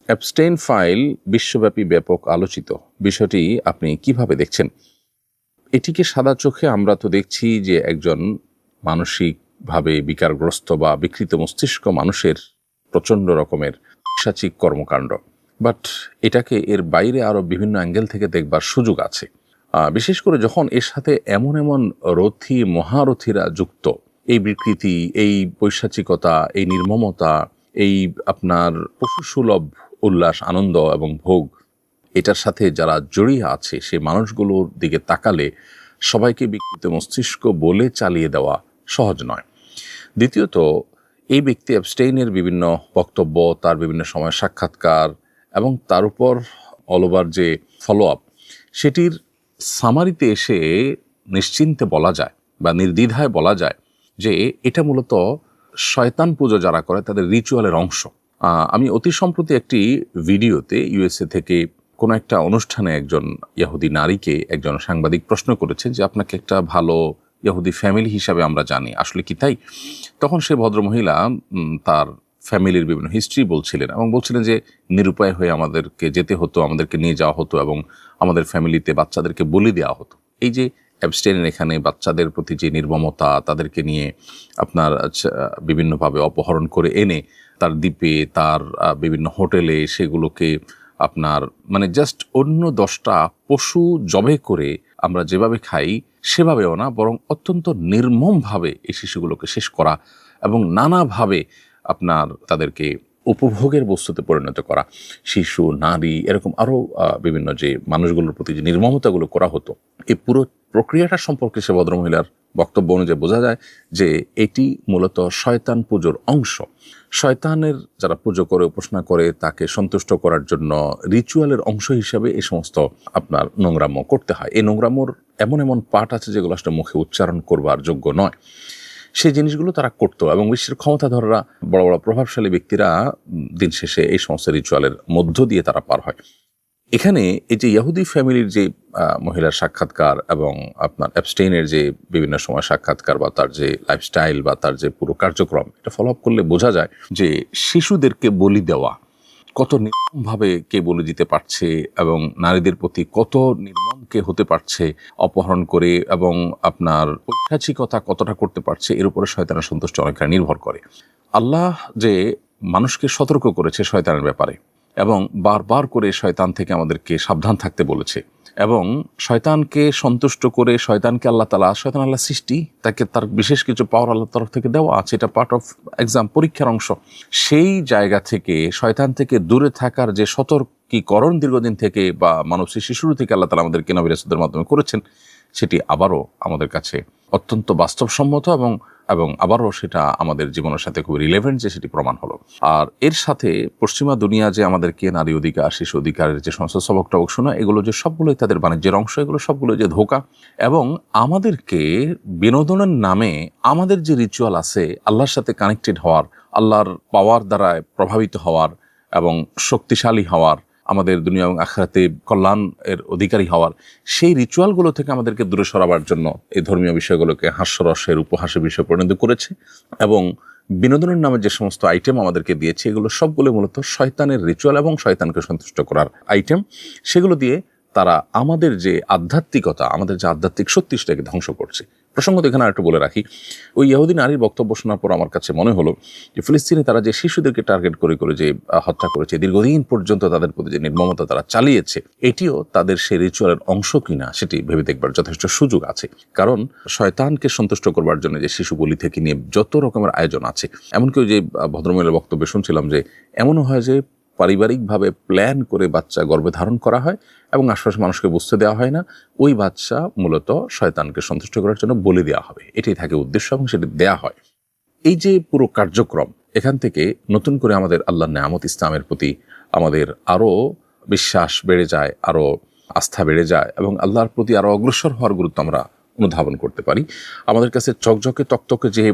Abstain file বিশ্বব্যাপী ব্যাপক আলোচিত। বিষয়টি আপনি কিভাবে দেখছেন? এটিকে সাদা চোখে আমরা তো দেখছি যে একজন মানসিকভাবে বিকারগ্রস্ত বা বিকৃত মস্তিষ্ক মানুষের প্রচণ্ড রকমের পৈশাচিক কর্মকাণ্ড, বাট এটাকে এর বাইরে আরও বিভিন্ন অ্যাঙ্গেল থেকে দেখবার সুযোগ আছে। বিশেষ করে যখন এর সাথে এমন এমন রথী মহারথীরা যুক্ত, এই বিকৃতি, এই পৈশাচিকতা, এই নির্মমতা, এই আপনার পশুসুলভ উল্লাস, আনন্দ এবং ভোগ, এটার সাথে যারা জড়িয়ে আছে সে মানুষগুলোর দিকে তাকালে সবাইকে বিকৃত মস্তিষ্ক বলে চালিয়ে দেওয়া সহজ নয়। দ্বিতীয়ত, এই ব্যক্তি অ্যাবস্টেইনের বিভিন্ন বক্তব্য, তার বিভিন্ন সময় সাক্ষাৎকার এবং তার উপর অল ওভার যে ফলো আপ, সেটির সামারিতে এসে নিশ্চিন্তে বলা যায় বা নির্দ্বিধায় বলা যায় যে এটা মূলত শয়তান পুজো যারা করে তাদের রিচুয়ালের অংশ। আমি অতি সম্প্রতি একটি ভিডিওতে ইউএসএ থেকে কোনো একটা অনুষ্ঠানে একজন ইহুদি নারীকে একজন সাংবাদিক প্রশ্ন করেছেন যে আপনাকে একটা ভালো ইহুদি ফ্যামিলি হিসাবে আমরা জানি, আসলে কি তাই? তখন সে ভদ্রমহিলা তার ফ্যামিলির বিভিন্ন হিস্ট্রি বলছিলেন এবং বলছিলেন যে নিরুপায় হয়ে আমাদেরকে যেতে হতো, আমাদেরকে নিয়ে যাওয়া হতো এবং আমাদের ফ্যামিলিতে বাচ্চাদেরকে বলি দেওয়া হতো। এই যে অ্যাবস্টেইনের এখানে বাচ্চাদের প্রতি যে নির্মমতা, তাদেরকে নিয়ে আপনার বিভিন্নভাবে অপহরণ করে এনে তার দ্বীপে, তার বিভিন্ন হোটেলে সেগুলোকে আপনার মানে জাস্ট অন্য 10টা পশু জবে করে আমরা যেভাবে খাই সেভাবেও না, বরং অত্যন্ত নির্মমভাবে এই শিশুগুলোকে শেষ করা এবং নানাভাবে আপনার তাদেরকে উপভোগের বস্তুতে পরিণত করা, শিশু, নারী, এরকম আরও বিভিন্ন যে মানুষগুলোর প্রতি যে নির্মমতাগুলো করা হতো, এই পুরো প্রক্রিয়াটা সম্পর্কে সে ভদ্রমহিলার বক্তব্য অনুযায়ী বোঝা যায় যে এটি মূলত শয়তান পুজোর অংশ। শয়তানের যারা পুজো করে, উপাসনা করে, তাকে সন্তুষ্ট করার জন্য রিচুয়ালের অংশ হিসাবে এই সমস্ত আপনার নোংরাম্য করতে হয়। এই নোংরাম্যর এমন এমন পাঠ আছে যেগুলো আসলে মুখে উচ্চারণ করবার যোগ্য নয়, সেই জিনিসগুলো তারা করতো এবং বিশ্বের ক্ষমতাধররা, বড় বড় প্রভাবশালী ব্যক্তিরা দিন শেষে এই সমস্ত রিচুয়ালের মধ্য দিয়ে তারা পার হয়। এখানে এই যে ইহুদি ফ্যামিলির যে মহিলার সাক্ষাৎকার এবং আপনার অ্যাবস্টেইনের যে বিভিন্ন সময় সাক্ষাৎকার বা তার যে লাইফস্টাইল বা তার যে পুরো কার্যক্রম, এটা ফলো আপ করলে বোঝা যায় যে শিশুদেরকে বলি দেওয়া কত নির্মমভাবে কে বলে দিতে পারছে এবং নারীদের প্রতি কত নির্মম কে হতে পারছে অপহরণ করে, এবং আপনার পৈশাচিকতা কতটা করতে পারছে, এর উপরে শয়তানের সন্তুষ্টি অনেকটা নির্ভর করে। আল্লাহ যে মানুষকে সতর্ক করেছে শয়তানের ব্যাপারে এবং বারবার করে শয়তান থেকে আমাদেরকে সাবধান থাকতে বলেছে, এবং শয়তানকে সন্তুষ্ট করে শয়তানকে আল্লাহ তাআলা, শয়তান আল্লাহ সৃষ্টি, তাকে তার বিশেষ কিছু পাওয়ার আল্লাহর তরফ থেকে দেওয়া আছে, এটা পার্ট অফ এক্সাম, পরীক্ষার অংশ। সেই জায়গা থেকে শয়তান থেকে দূরে থাকার যে সতর্কীকরণ দীর্ঘদিন থেকে বা মানব সৃষ্টির শুরু থেকে আল্লাহ তাআলা আমাদেরকে নবী রাসূলদের মাধ্যমে করেছেন, সেটি আবারও আমাদের কাছে অত্যন্ত বাস্তবসম্মত এবং আবারও সেটা আমাদের জীবনের সাথে খুব রিলেভেন্ট যে সেটি প্রমাণ হলো। আর এর সাথে পশ্চিমা দুনিয়া যে আমাদেরকে নারী অধিকার, শিশু অধিকারের যে সমস্ত সবক টবক শোনা, এগুলো যে সবগুলোই তাদের বাণিজ্যের অংশ, এগুলো সবগুলো যে ধোঁকা, এবং আমাদেরকে বিনোদনের নামে আমাদের যে রিচুয়াল আছে আল্লাহর সাথে কানেক্টেড হওয়ার, আল্লাহর পাওয়ার দ্বারা প্রভাবিত হওয়ার এবং শক্তিশালী হওয়ার, আমাদের দুনিয়া এবং আখিরাতে কল্যাণ এর অধিকারী হওয়ার, সেই রিচুয়ালগুলো থেকে আমাদেরকে দূরে সরাবার জন্য এই ধর্মীয় বিষয়গুলোকে হাস্যরসের উপহাসের বিষয় পরিণত করেছে এবং বিনোদনের নামে যে সমস্ত আইটেম আমাদেরকে দিয়েছে, এগুলো সবগুলো মূলত শয়তানের রিচুয়াল এবং শয়তানকে সন্তুষ্ট করার আইটেম। সেগুলো দিয়ে তারা আমাদের যে আধ্যাত্মিকতা, আমাদের যে আধ্যাত্মিক শক্তি, সেটাকে ধ্বংস করছে। প্রসঙ্গত এখানে আরেকটু বলে রাখি, ওই ইহুদি নারীর বক্তব্য শোনার পর আমার কাছে মনে হলো যে ফিলিস্তিনে তারা যে শিশুদেরকে টার্গেট করে করে যে হত্যা করেছে, দীর্ঘদিন পর্যন্ত তাদের প্রতি যে নির্মমতা তারা চালিয়েছে, এটিও তাদের সেই রিচুয়ালের অংশ কিনা সেটি ভেবে দেখবার যথেষ্ট সুযোগ আছে। কারণ শয়তানকে সন্তুষ্ট করবার জন্য যে শিশু বলি থেকে নিয়ে যত রকমের আয়োজন আছে, এমনকি যে ভদ্রমহিলার বক্তব্যে শুনছিলাম যে এমনও হয় যে পারিবারিকভাবে প্ল্যান করে বাচ্চা গর্ভে ধারণ করা হয় এবং আশপাশের মানুষকে বুঝতে দেওয়া হয় না, ওই বাচ্চা মূলত শয়তানকে সন্তুষ্ট করার জন্য বলি দেওয়া হবে, এটাই থাকে উদ্দেশ্য এবং সেটি দেয়া হয়। এই যে পুরো কার্যক্রম, এখান থেকে নতুন করে আমাদের আল্লাহর নেয়ামত ইসলামের প্রতি আমাদের আরও বিশ্বাস বেড়ে যায়, আরও আস্থা বেড়ে যায় এবং আল্লাহর প্রতি আরও অগ্রসর হওয়ার গুরুত্ব আমরা অনুধাবন করতে পারি। আমাদের কাছে চকচকে তকতকে যে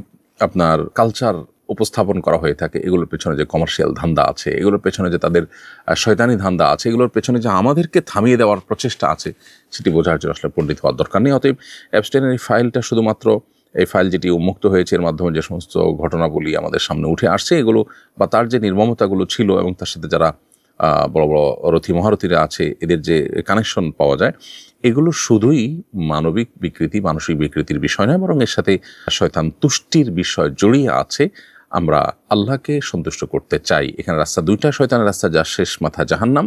আপনার কালচার উপস্থাপন করা হয়ে থাকে, এগুলোর পেছনে যে কমার্শিয়াল ধান্দা আছে, এগুলোর পেছনে যে তাদের শয়তানি ধান্দা আছে, এগুলোর পেছনে যে আমাদেরকে থামিয়ে দেওয়ার প্রচেষ্টা আছে, সেটি বোঝার জন্য আসলে পণ্ডিত হওয়ার দরকার নেই। অতএব অ্যাবস্টেইনের এই ফাইলটা শুধুমাত্র এই ফাইল যেটি উন্মুক্ত হয়েছে, এর মাধ্যমে যে সমস্ত ঘটনাবলী আমাদের সামনে উঠে আসছে, এগুলো বা তার যে নির্মমতাগুলো ছিল এবং তার সাথে যারা বড় বড় রথী মহারথীরা আছে, এদের যে কানেকশন পাওয়া যায়, এগুলো শুধুই মানবিক বিকৃতি, মানসিক বিকৃতির বিষয় নয়, বরং এর সাথে শয়তান তুষ্টির বিষয় জড়িয়ে আছে। আমরা আল্লাহকে সন্তুষ্ট করতে চাই। এখানে রাস্তা দুইটা, শয়তানের রাস্তা, যার শেষ মাথা জাহান্নাম,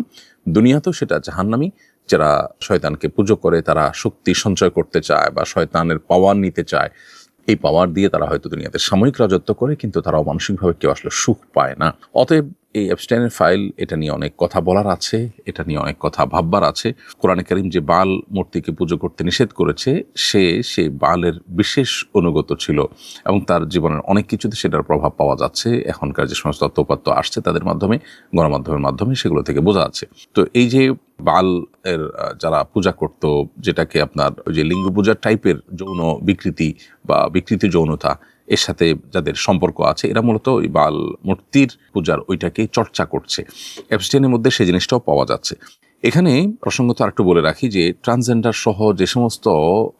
দুনিয়াতেও সেটা জাহান্নামী। যারা শয়তানকে পুজো করে, তারা শক্তি সঞ্চয় করতে চায় বা শয়তানের পাওয়ার নিতে চায়, এই পাওয়ার দিয়ে তারা হয়তো দুনিয়াতে সাময়িক রাজত্ব করে, কিন্তু তারাও মানসিকভাবে কেউ আসলে সুখ পায় না। অতএব এই এপস্টাইনের ফাইল, এটা নিয়ে অনেক কথা বলার আছে, এটা নিয়ে অনেক কথা ভাববার আছে। কোরআনে কারীম যে বাল মূর্তিকে পুজো করতে নিষেধ করেছে, সে বালের বিশেষ অনুগত ছিল এবং তার জীবনের অনেক কিছুতে সেটার প্রভাব পাওয়া যাচ্ছে। এখনকার যে সমস্ত তথ্যপাত্র আসছে তাদের মাধ্যমে, গণমাধ্যমের মাধ্যমে, সেগুলো থেকে বোঝা যাচ্ছে। তো এই যে বাল এর যারা পূজা করত, যেটাকে আপনার ওই যে লিঙ্গ পূজার টাইপের যৌন বিকৃতি বা বিকৃতি যৌনতা, এর সাথে যাদের সম্পর্ক আছে, এরা মূলত ওই বাল মূর্তির পূজার ওইটাকে চর্চা করছে। এপস্টাইনের মধ্যে সেই জিনিসটাও পাওয়া যাচ্ছে। এখানে প্রসঙ্গত আরেকটু বলে রাখি যে ট্রান্সজেন্ডার সহ যে সমস্ত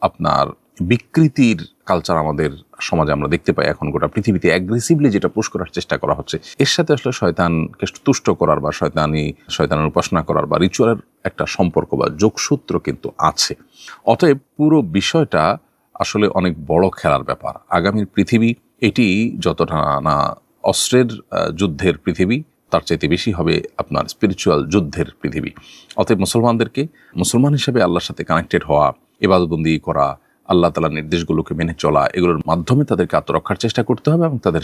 আপনার বিকৃতির কালচার আমাদের সমাজে আমরা দেখতে পাই, এখন গোটা পৃথিবীতে অ্যাগ্রেসিভলি যেটা পুশ করার চেষ্টা করা হচ্ছে, এর সাথে আসলে শয়তানকে তুষ্ট করার বা শয়তানের উপাসনা করার বা রিচুয়ালের একটা সম্পর্ক বা যোগসূত্র কিন্তু আছে। অতএব পুরো বিষয়টা আসলে অনেক বড় খেলার ব্যাপার। আগামীর পৃথিবী এটি যতটা না অস্ত্রের যুদ্ধের পৃথিবী, তার চাইতে বেশি হবে আপনার স্পিরিচুয়াল যুদ্ধের পৃথিবী। অতএব মুসলমানদেরকে মুসলমান হিসেবে আল্লাহর সাথে কানেক্টেড হওয়া, ইবাদতবন্দি করা, আল্লাহ তাআলার নির্দেশগুলোকে মেনে চলা, এগুলোর মাধ্যমে তাদেরকে আত্মরক্ষার চেষ্টা করতে হবে এবং তাদের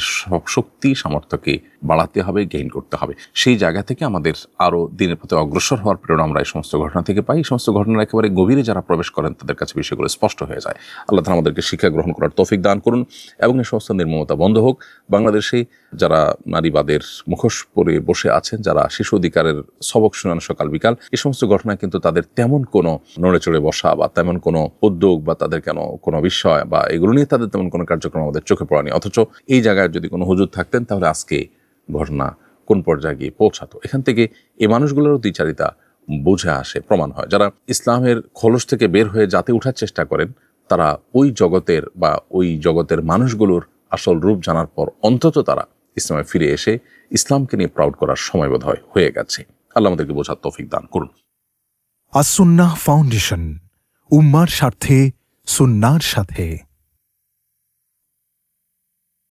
শক্তি সামর্থ্যকে বাড়াতে হবে, গেইন করতে হবে। সেই জায়গা থেকে আমাদের আরও দিনের পথে অগ্রসর হওয়ার প্রেরণা আমরা এই সমস্ত ঘটনা থেকে পাই। এই সমস্ত ঘটনার একেবারে গভীরে যারা প্রবেশ করেন, তাদের কাছে বিষয়গুলো স্পষ্ট হয়ে যায়। আল্লাহ তাআলা আমাদেরকে শিক্ষা গ্রহণ করার তৌফিক দান করুন এবং এই সমস্ত নির্মমতা বন্ধ হোক। বাংলাদেশে যারা নারীবাদের মুখোশ পরে বসে আছেন, যারা শিশু অধিকারের সবক শুনান সকাল বিকাল, এই সমস্ত ঘটনায় কিন্তু তাদের তেমন কোনো নড়ে চড়ে বসা বা তেমন কোনো উদ্যোগ বা তাদের কোনো বিষয় বা এগুলো নিয়ে তাদের তেমন কোনো কার্যক্রম আমাদের চোখে পড়েনি। অথচ এই জায়গায় যদি কোনো হুজুর থাকতেন, তাহলে আজকে ঘটনা কোন পর্যায়ে গিয়ে পৌঁছাতো। এখান থেকে এই মানুষগুলোরও দ্বিচারিতা বুঝে আসে, প্রমাণ হয়। যারা ইসলামের খোলস থেকে বের হয়ে যাতে উঠার চেষ্টা করেন, তারা ওই জগতের মানুষগুলোর আসল রূপ জানার পর অন্তত তারা ইসলামে ফিরে এসে ইসলামকে নিয়ে প্রাউড করার সময় বোধ হয় হয়ে গেছে। আল্লাহ আমাদেরকে বোঝার তৌফিক দান করুন। আস-সুন্নাহ ফাউন্ডেশন, উম্মার স্বার্থে সুন্নাহর সাথে।